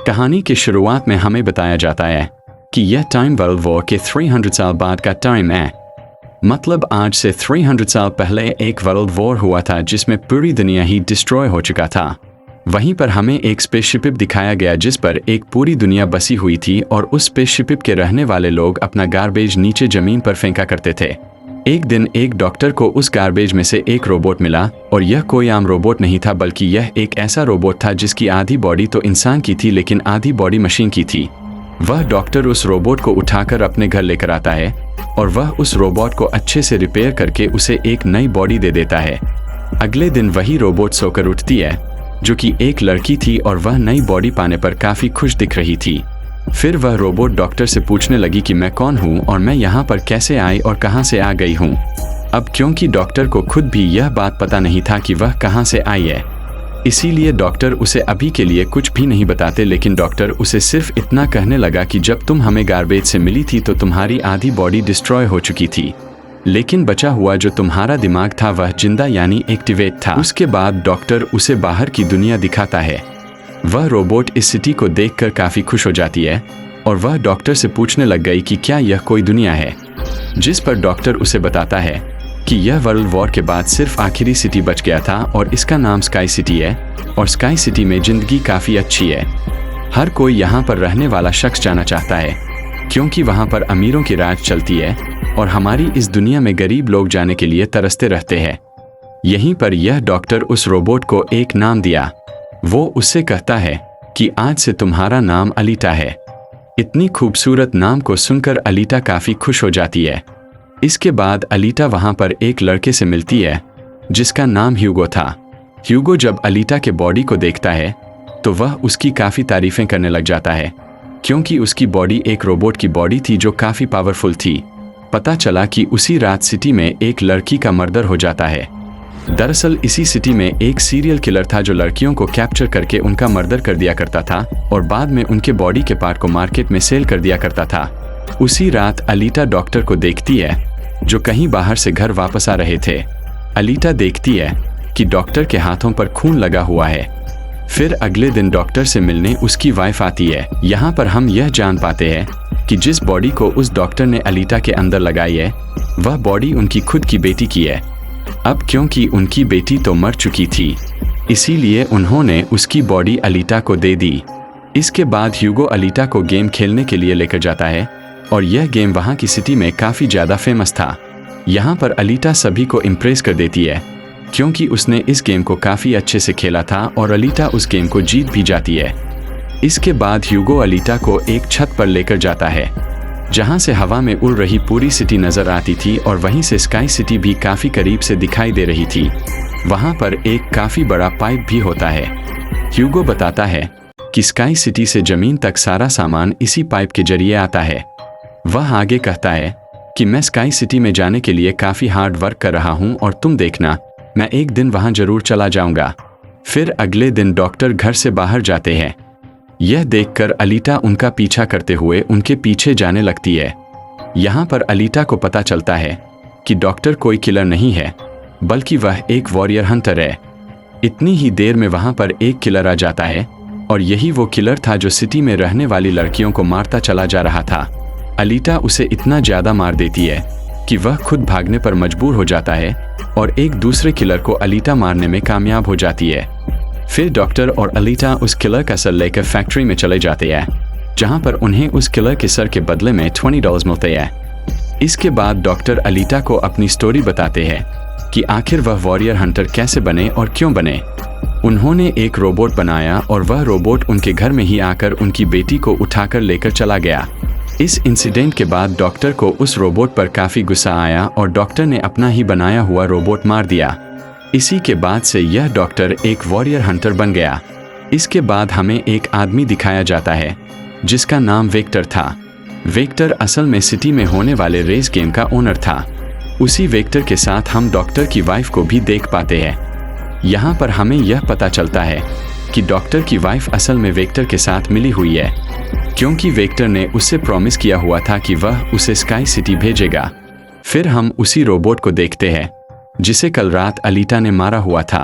कहानी की शुरुआत में हमें बताया जाता है कि यह टाइम वर्ल्ड वॉर के 300 साल बाद का टाइम है। मतलब आज से 300 साल पहले एक वर्ल्ड वॉर हुआ था जिसमें पूरी दुनिया ही डिस्ट्रॉय हो चुका था। वहीं पर हमें एक स्पेसशिप दिखाया गया जिस पर एक पूरी दुनिया बसी हुई थी और उस स्पेसशिप के रहने वाले लोग अपना गार्बेज नीचे जमीन पर फेंका करते थे। एक दिन एक डॉक्टर को उस गार्बेज में से एक रोबोट मिला और यह कोई आम रोबोट नहीं था बल्कि यह एक ऐसा रोबोट था जिसकी आधी बॉडी तो इंसान की थी लेकिन आधी बॉडी मशीन की थी। वह डॉक्टर उस रोबोट को उठाकर अपने घर लेकर आता है और वह उस रोबोट को अच्छे से रिपेयर करके उसे एक नई बॉडी दे देता है। अगले दिन वही रोबोट सोकर उठती है जो कि एक लड़की थी और वह नई बॉडी पाने पर काफ़ी खुश दिख रही थी। फिर वह रोबोट डॉक्टर से पूछने लगी कि मैं कौन हूँ और मैं यहाँ पर कैसे आई और कहाँ से आ गई हूँ। अब क्योंकि डॉक्टर को खुद भी यह बात पता नहीं था कि वह कहाँ से आई है, इसीलिए डॉक्टर उसे अभी के लिए कुछ भी नहीं बताते, लेकिन डॉक्टर उसे सिर्फ इतना कहने लगा कि जब तुम हमें गार्बेज से मिली थी तो तुम्हारी आधी बॉडी डिस्ट्रॉय हो चुकी थी, लेकिन बचा हुआ जो तुम्हारा दिमाग था वह जिंदा यानी एक्टिवेट था। उसके बाद डॉक्टर उसे बाहर की दुनिया दिखाता है। वह रोबोट इस सिटी को देखकर काफ़ी खुश हो जाती है और वह डॉक्टर से पूछने लग गई कि क्या यह कोई दुनिया है, जिस पर डॉक्टर उसे बताता है कि यह वर्ल्ड वॉर के बाद सिर्फ आखिरी सिटी बच गया था और इसका नाम स्काई सिटी है और स्काई सिटी में ज़िंदगी काफ़ी अच्छी है। हर कोई यहाँ पर रहने वाला शख्स जाना चाहता है क्योंकि वहाँ पर अमीरों की राज चलती है और हमारी इस दुनिया में गरीब लोग जाने के लिए तरसते रहते हैं। यहीं पर यह डॉक्टर उस रोबोट को एक नाम दिया। वो उससे कहता है कि आज से तुम्हारा नाम अलीटा है। इतनी खूबसूरत नाम को सुनकर अलीटा काफ़ी खुश हो जाती है। इसके बाद अलीटा वहाँ पर एक लड़के से मिलती है जिसका नाम ह्यूगो था। ह्यूगो जब अलीटा के बॉडी को देखता है तो वह उसकी काफ़ी तारीफ़ें करने लग जाता है क्योंकि उसकी बॉडी एक रोबोट की बॉडी थी जो काफ़ी पावरफुल थी। पता चला कि उसी रात सिटी में एक लड़की का मर्डर हो जाता है। दरअसल इसी सिटी में एक सीरियल किलर था जो लड़कियों को कैप्चर करके उनका मर्डर कर दिया करता था और बाद में उनके बॉडी के पार्ट को मार्केट में सेल कर दिया करता था। उसी रात अलीटा डॉक्टर को देखती है जो कहीं बाहर से घर वापस आ रहे थे। अलीटा देखती है कि डॉक्टर के हाथों पर खून लगा हुआ है। फिर अगले दिन डॉक्टर से मिलने उसकी वाइफ आती है। यहाँ पर हम यह जान पाते हैं कि जिस बॉडी को उस डॉक्टर ने अलीटा के अंदर लगाई है वह बॉडी उनकी खुद की बेटी की है। अब क्योंकि उनकी बेटी तो मर चुकी थी इसीलिए उन्होंने उसकी बॉडी अलीटा को दे दी। इसके बाद ह्यूगो अलीटा को गेम खेलने के लिए लेकर जाता है और यह गेम वहाँ की सिटी में काफ़ी ज़्यादा फेमस था। यहाँ पर अलीटा सभी को इम्प्रेस कर देती है क्योंकि उसने इस गेम को काफ़ी अच्छे से खेला था और अलीटा उस गेम को जीत भी जाती है। इसके बाद ह्यूगो अलीटा को एक छत पर लेकर जाता है जहां से हवा में उड़ रही पूरी सिटी नजर आती थी और वहीं से स्काई सिटी भी काफ़ी करीब से दिखाई दे रही थी। वहां पर एक काफ़ी बड़ा पाइप भी होता है। ह्यूगो बताता है कि स्काई सिटी से ज़मीन तक सारा सामान इसी पाइप के जरिए आता है। वह आगे कहता है कि मैं स्काई सिटी में जाने के लिए काफ़ी हार्ड वर्क कर रहा हूं और तुम देखना मैं एक दिन वहां ज़रूर चला जाऊंगा। फिर अगले दिन डॉक्टर घर से बाहर जाते हैं। यह देखकर अलीटा उनका पीछा करते हुए उनके पीछे जाने लगती है। यहाँ पर अलीटा को पता चलता है कि डॉक्टर कोई किलर नहीं है बल्कि वह एक वॉरियर हंटर है। इतनी ही देर में वहाँ पर एक किलर आ जाता है और यही वो किलर था जो सिटी में रहने वाली लड़कियों को मारता चला जा रहा था। अलीटा उसे इतना ज़्यादा मार देती है कि वह खुद भागने पर मजबूर हो जाता है और एक दूसरे किलर को अलीटा मारने में कामयाब हो जाती है। फिर डॉक्टर और अलीटा उस किलर का सर लेकर फैक्ट्री में चले जाते हैं जहां पर उन्हें उस किलर के सर के बदले में $20 मिलते हैं। इसके बाद डॉक्टर अलीटा को अपनी स्टोरी बताते हैं कि आखिर वह वॉरियर हंटर कैसे बने और क्यों बने। उन्होंने एक रोबोट बनाया और वह रोबोट उनके घर में ही आकर उनकी बेटी को उठाकर लेकर चला गया। इस इंसिडेंट के बाद डॉक्टर को उस रोबोट पर काफ़ी गुस्सा आया और डॉक्टर ने अपना ही बनाया हुआ रोबोट मार दिया। इसी के बाद से यह डॉक्टर एक वॉरियर हंटर बन गया। इसके बाद हमें एक आदमी दिखाया जाता है जिसका नाम वेक्टर था। वेक्टर असल में सिटी में होने वाले रेस गेम का ओनर था। उसी वेक्टर के साथ हम डॉक्टर की वाइफ को भी देख पाते हैं। यहाँ पर हमें यह पता चलता है कि डॉक्टर की वाइफ असल में वेक्टर के साथ मिली हुई है क्योंकि वेक्टर ने उससे प्रॉमिस किया हुआ था कि वह उसे स्काई सिटी भेजेगा। फिर हम उसी रोबोट को देखते हैं जिसे कल रात अलीटा ने मारा हुआ था।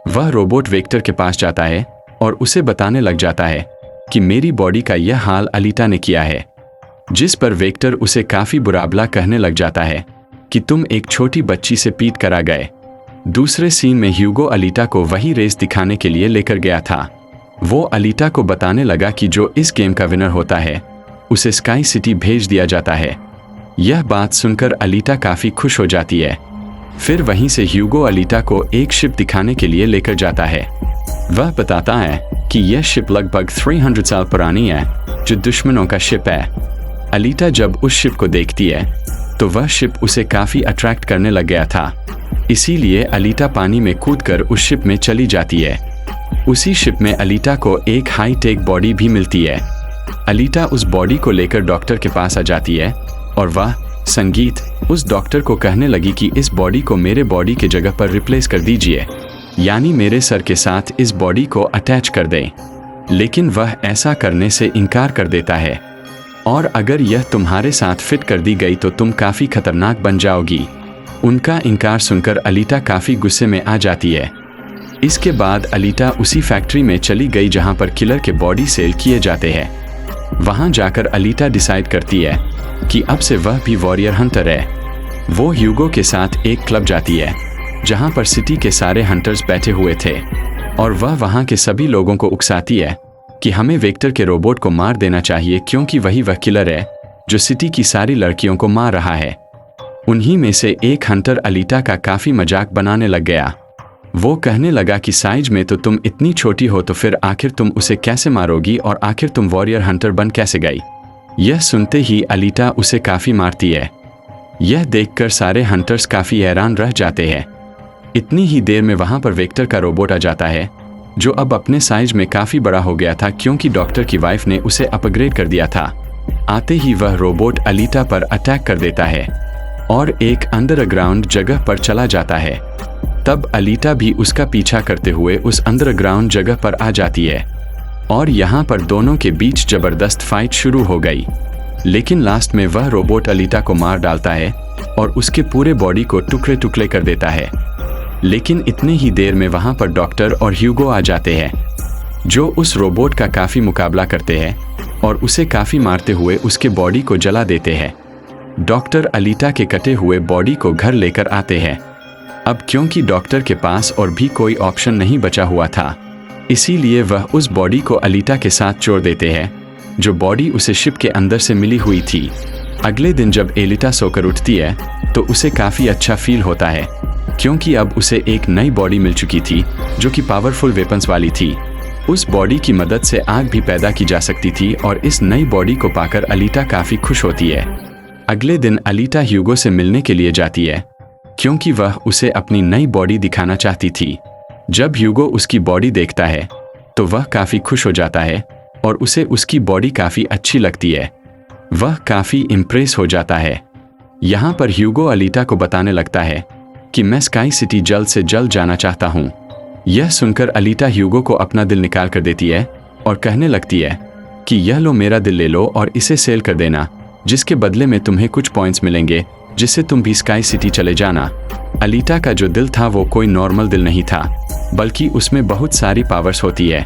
वह रोबोट वेक्टर के पास जाता है और उसे बताने लग जाता है कि मेरी बॉडी का यह हाल अलीटा ने किया है, जिस पर वेक्टर उसे काफी बुराबला कहने लग जाता है कि तुम एक छोटी बच्ची से पीट कर आ गए। दूसरे सीन में ह्यूगो अलीटा को वही रेस दिखाने के लिए लेकर गया था। वो अलीटा को बताने लगा कि जो इस गेम का विनर होता है उसे स्काई सिटी भेज दिया जाता है। यह बात सुनकर अलीटा काफी खुश हो जाती है। फिर वहीं से ह्यूगो अलीटा को एक शिप दिखाने के लिए लेकर जाता है। वह बताता है कि यह शिप लगभग 300 साल पुरानी है, जो दुश्मनों का शिप है। अलीटा जब उस शिप को देखती है तो वह शिप उसे काफी अट्रैक्ट करने लग गया था, इसीलिए अलीटा पानी में कूदकर उस शिप में चली जाती है। उसी शिप में अलीटा को एक हाई टेक बॉडी भी मिलती है। अलीटा उस बॉडी को लेकर डॉक्टर के पास आ जाती है और वह संगीत उस डॉक्टर को कहने लगी कि इस बॉडी को मेरे बॉडी के जगह पर रिप्लेस कर दीजिए, यानी मेरे सर के साथ इस बॉडी को अटैच कर दें। लेकिन वह ऐसा करने से इनकार कर देता है और अगर यह तुम्हारे साथ फिट कर दी गई तो तुम काफ़ी खतरनाक बन जाओगी। उनका इनकार सुनकर अलीटा काफ़ी गुस्से में आ जाती है। इसके बाद अलीटा उसी फैक्ट्री में चली गई जहां पर किलर के बॉडी सेल किए जाते हैं। वहां जाकर अलीटा डिसाइड करती है कि अब से वह भी वॉरियर हंटर है। वो ह्यूगो के साथ एक क्लब जाती है जहां पर सिटी के सारे हंटर्स बैठे हुए थे और वह वहां के सभी लोगों को उकसाती है कि हमें वेक्टर के रोबोट को मार देना चाहिए, क्योंकि वही वह किलर है जो सिटी की सारी लड़कियों को मार रहा है। उन्हीं में से एक हंटर अलीटा का काफ़ी मजाक बनाने लग गया। वो कहने लगा कि साइज में तो तुम इतनी छोटी हो, तो फिर आखिर तुम उसे कैसे मारोगी और आखिर तुम वॉरियर हंटर बन कैसे गई। यह सुनते ही अलीटा उसे काफ़ी मारती है। यह देखकर सारे हंटर्स काफ़ी हैरान रह जाते हैं। इतनी ही देर में वहाँ पर वेक्टर का रोबोट आ जाता है, जो अब अपने साइज में काफ़ी बड़ा हो गया था, क्योंकि डॉक्टर की वाइफ ने उसे अपग्रेड कर दिया था। आते ही वह रोबोट अलीटा पर अटैक कर देता है और एक अंडरग्राउंड जगह पर चला जाता है। तब अलीटा भी उसका पीछा करते हुए उस अंडरग्राउंड जगह पर आ जाती है और यहाँ पर दोनों के बीच जबरदस्त फाइट शुरू हो गई। लेकिन लास्ट में वह रोबोट अलीटा को मार डालता है और उसके पूरे बॉडी को टुकड़े टुकड़े कर देता है। लेकिन इतने ही देर में वहाँ पर डॉक्टर और ह्यूगो आ जाते हैं, जो उस रोबोट का काफ़ी मुकाबला करते हैं और उसे काफ़ी मारते हुए उसके बॉडी को जला देते हैं। डॉक्टर अलीटा के कटे हुए बॉडी को घर लेकर आते हैं। अब क्योंकि डॉक्टर के पास और भी कोई ऑप्शन नहीं बचा हुआ था, इसीलिए वह उस बॉडी को अलीटा के साथ छोड़ देते हैं, जो बॉडी उसे शिप के अंदर से मिली हुई थी। अगले दिन जब एलिटा सोकर उठती है तो उसे काफ़ी अच्छा फील होता है, क्योंकि अब उसे एक नई बॉडी मिल चुकी थी जो कि पावरफुल वेपन्स वाली थी। उस बॉडी की मदद से आग भी पैदा की जा सकती थी और इस नई बॉडी को पाकर अलीटा काफ़ी खुश होती है। अगले दिन अलीटा ह्यूगो से मिलने के लिए जाती है, क्योंकि वह उसे अपनी नई बॉडी दिखाना चाहती थी। जब ह्यूगो उसकी बॉडी देखता है तो वह काफ़ी खुश हो जाता है और उसे उसकी बॉडी काफ़ी अच्छी लगती है। वह काफ़ी इम्प्रेस हो जाता है। यहाँ पर ह्यूगो अलीटा को बताने लगता है कि मैं स्काई सिटी जल्द से जल्द जाना चाहता हूँ। यह सुनकर अलीटा ह्यूगो को अपना दिल निकाल कर देती है और कहने लगती है कि यह लो, मेरा दिल ले लो और इसे सेल कर देना, जिसके बदले में तुम्हें कुछ पॉइंट्स मिलेंगे, जिससे तुम भी स्काई सिटी चले जाना। अलीटा का जो दिल था वो कोई नॉर्मल दिल नहीं था, बल्कि उसमें बहुत सारी पावर्स होती है।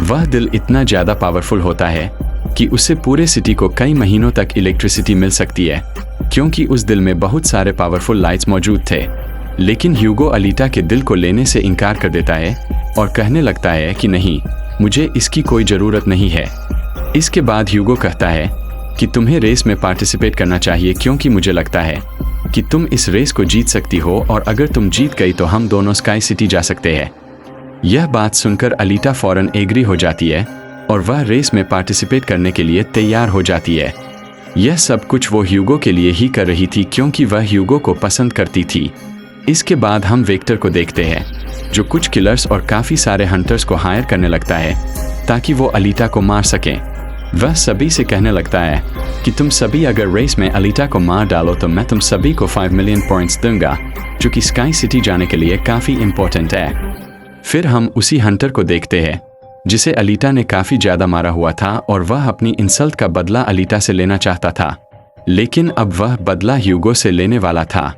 वह दिल इतना ज़्यादा पावरफुल होता है कि उससे पूरे सिटी को कई महीनों तक इलेक्ट्रिसिटी मिल सकती है, क्योंकि उस दिल में बहुत सारे पावरफुल लाइट्स मौजूद थे। लेकिन ह्यूगो अलीटा के दिल को लेने से इनकार कर देता है और कहने लगता है कि नहीं, मुझे इसकी कोई ज़रूरत नहीं है। इसके बाद ह्यूगो कहता है कि तुम्हें रेस में पार्टिसिपेट करना चाहिए, क्योंकि मुझे लगता है कि तुम इस रेस को जीत सकती हो और अगर तुम जीत गई तो हम दोनों स्काई सिटी जा सकते हैं। यह बात सुनकर अलीटा फौरन एग्री हो जाती है और वह रेस में पार्टिसिपेट करने के लिए तैयार हो जाती है। यह सब कुछ वो ह्यूगो के लिए ही कर रही थी, क्योंकि वह ह्यूगो को पसंद करती थी। इसके बाद हम वेक्टर को देखते हैं, जो कुछ किलर्स और काफ़ी सारे हंटर्स को हायर करने लगता है ताकि वो अलीटा को मार सकें। वह सभी से कहने लगता है कि तुम सभी अगर रेस में अलीटा को मार डालो तो मैं तुम सभी को 5 मिलियन पॉइंट्स दूंगा, जो कि स्काई सिटी जाने के लिए काफ़ी इम्पोर्टेंट है। फिर हम उसी हंटर को देखते हैं जिसे अलीटा ने काफ़ी ज़्यादा मारा हुआ था और वह अपनी इंसल्ट का बदला अलीटा से लेना चाहता था, लेकिन अब वह बदला ह्यूगो से लेने वाला था।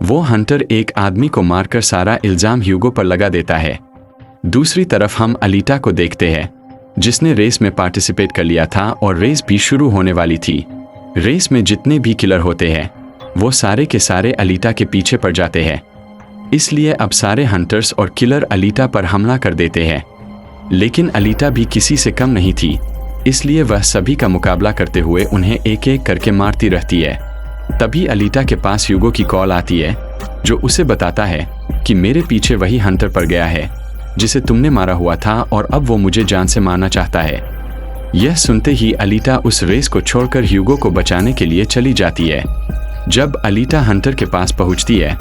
वो हंटर एक आदमी को मारकर सारा इल्ज़ाम ह्यूगो पर लगा देता है। दूसरी तरफ हम अलीटा को देखते हैं, जिसने रेस में पार्टिसिपेट कर लिया था और रेस भी शुरू होने वाली थी। रेस में जितने भी किलर होते हैं वो सारे के सारे अलीटा के पीछे पड़ जाते हैं। इसलिए अब सारे हंटर्स और किलर अलीटा पर हमला कर देते हैं। लेकिन अलीटा भी किसी से कम नहीं थी, इसलिए वह सभी का मुकाबला करते हुए उन्हें एक एक करके मारती रहती है। तभी अलीटा के पास ह्यूगो की कॉल आती है, जो उसे बताता है कि मेरे पीछे वही हंटर पड़ गया है जिसे तुमने मारा हुआ था और अब वो मुझे जान से मारना चाहता है। यह सुनते ही अलीटा उस रेस को छोड़कर ह्यूगो को बचाने के लिए चली जाती है। जब अलीटा हंटर के पास पहुंचती है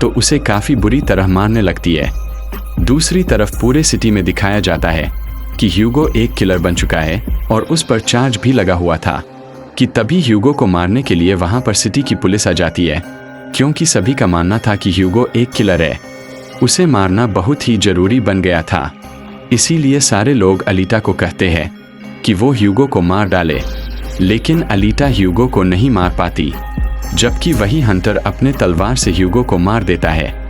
तो उसे काफी बुरी तरह मारने लगती है। दूसरी तरफ पूरे सिटी में दिखाया जाता है कि ह्यूगो एक किलर बन चुका है और उस पर चार्ज भी लगा हुआ था कि तभी ह्यूगो को मारने के लिए वहां पर सिटी की पुलिस आ जाती है, क्योंकि सभी का मानना था कि ह्यूगो एक किलर है। उसे मारना बहुत ही जरूरी बन गया था। इसीलिए सारे लोग अलीटा को कहते हैं कि वो ह्यूगो को मार डाले, लेकिन अलीटा ह्यूगो को नहीं मार पाती, जबकि वही हंटर अपने तलवार से ह्यूगो को मार देता है।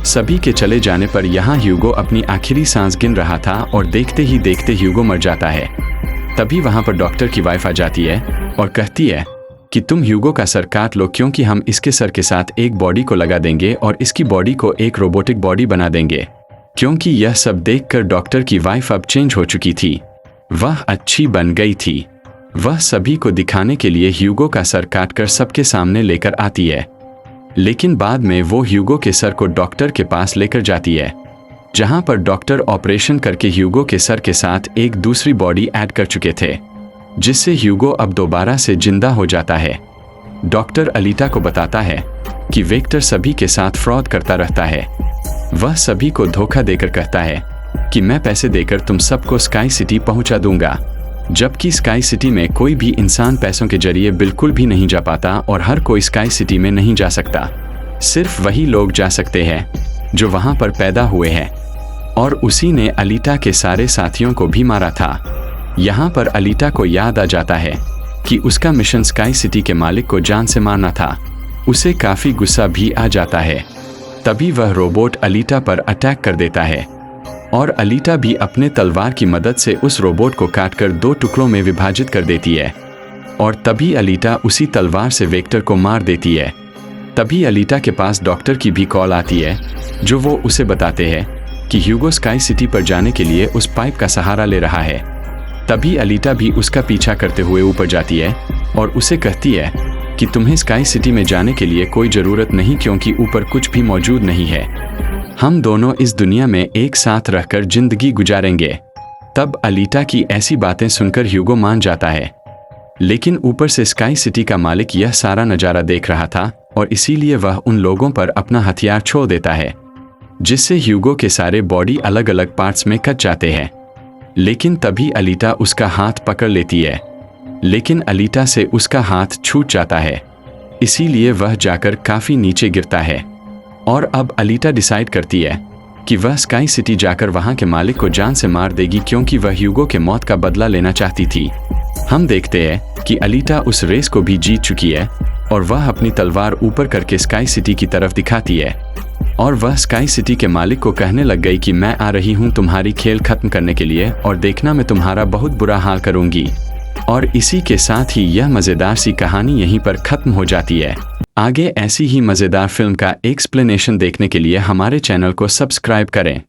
सभी के चले जाने पर यहाँ ह्यूगो अपनी आखिरी सांस गिन रहा था और देखते ही देखते ह्यूगो मर जाता है। तभी वहाँ पर डॉक्टर की वाइफ आ जाती है और कहती है कि तुम ह्यूगो का सर काट लो, क्योंकि हम इसके सर के साथ एक बॉडी को लगा देंगे और इसकी बॉडी को एक रोबोटिक बॉडी बना देंगे। क्योंकि यह सब देखकर डॉक्टर की वाइफ अब चेंज हो चुकी थी, वह अच्छी बन गई थी। वह सभी को दिखाने के लिए ह्यूगो का सर काटकर सबके सामने लेकर आती है, लेकिन बाद में वो ह्यूगो के सर को डॉक्टर के पास लेकर जाती है, जहां पर डॉक्टर ऑपरेशन करके ह्यूगो के सर के साथ एक दूसरी बॉडी ऐड कर चुके थे, जिससे ह्यूगो अब दोबारा से जिंदा हो जाता है। डॉक्टर अलीटा को बताता है कि वेक्टर सभी के साथ फ्रॉड करता रहता है। वह सभी को धोखा देकर कहता है कि मैं पैसे देकर तुम सबको स्काई सिटी पहुंचा दूंगा, जबकि स्काई सिटी में कोई भी इंसान पैसों के जरिए बिल्कुल भी नहीं जा पाता और हर कोई स्काई सिटी में नहीं जा सकता। सिर्फ वही लोग जा सकते हैं जो वहां पर पैदा हुए हैं, और उसी ने अलीटा के सारे साथियों को भी मारा था। यहाँ पर अलीटा को याद आ जाता है कि उसका मिशन स्काई सिटी के मालिक को जान से मारना था। उसे काफी गुस्सा भी आ जाता है। तभी वह रोबोट अलीटा पर अटैक कर देता है और अलीटा भी अपने तलवार की मदद से उस रोबोट को काटकर 2 टुकड़ों में विभाजित कर देती है, और तभी अलीटा उसी तलवार से वेक्टर को मार देती है। तभी अलीटा के पास डॉक्टर की भी कॉल आती है, जो वो उसे बताते हैं कि ह्यूगो स्काई सिटी पर जाने के लिए उस पाइप का सहारा ले रहा है। तभी अलीटा भी उसका पीछा करते हुए ऊपर जाती है और उसे कहती है कि तुम्हें स्काई सिटी में जाने के लिए कोई ज़रूरत नहीं, क्योंकि ऊपर कुछ भी मौजूद नहीं है। हम दोनों इस दुनिया में एक साथ रहकर जिंदगी गुजारेंगे। तब अलीटा की ऐसी बातें सुनकर ह्यूगो मान जाता है, लेकिन ऊपर से स्काई सिटी का मालिक यह सारा नज़ारा देख रहा था और इसीलिए वह उन लोगों पर अपना हथियार छोड़ देता है, जिससे ह्यूगो के सारे बॉडी अलग अलग पार्ट्स में कट जाते हैं। लेकिन तभी अलीटा उसका हाथ पकड़ लेती है, लेकिन अलीटा से उसका हाथ छूट जाता है, इसीलिए वह जाकर काफ़ी नीचे गिरता है। और अब अलीटा डिसाइड करती है कि वह स्काई सिटी जाकर वहां के मालिक को जान से मार देगी, क्योंकि वह ह्यूगो के मौत का बदला लेना चाहती थी। हम देखते हैं कि अलीटा उस रेस को भी जीत चुकी है और वह अपनी तलवार ऊपर करके स्काई सिटी की तरफ दिखाती है, और वह स्काई सिटी के मालिक को कहने लग गई कि मैं आ रही हूँ तुम्हारी खेल खत्म करने के लिए, और देखना मैं तुम्हारा बहुत बुरा हाल करूँगी। और इसी के साथ ही यह मज़ेदार सी कहानी यहीं पर ख़त्म हो जाती है। आगे ऐसी ही मज़ेदार फिल्म का एक्सप्लेनेशन देखने के लिए हमारे चैनल को सब्सक्राइब करें।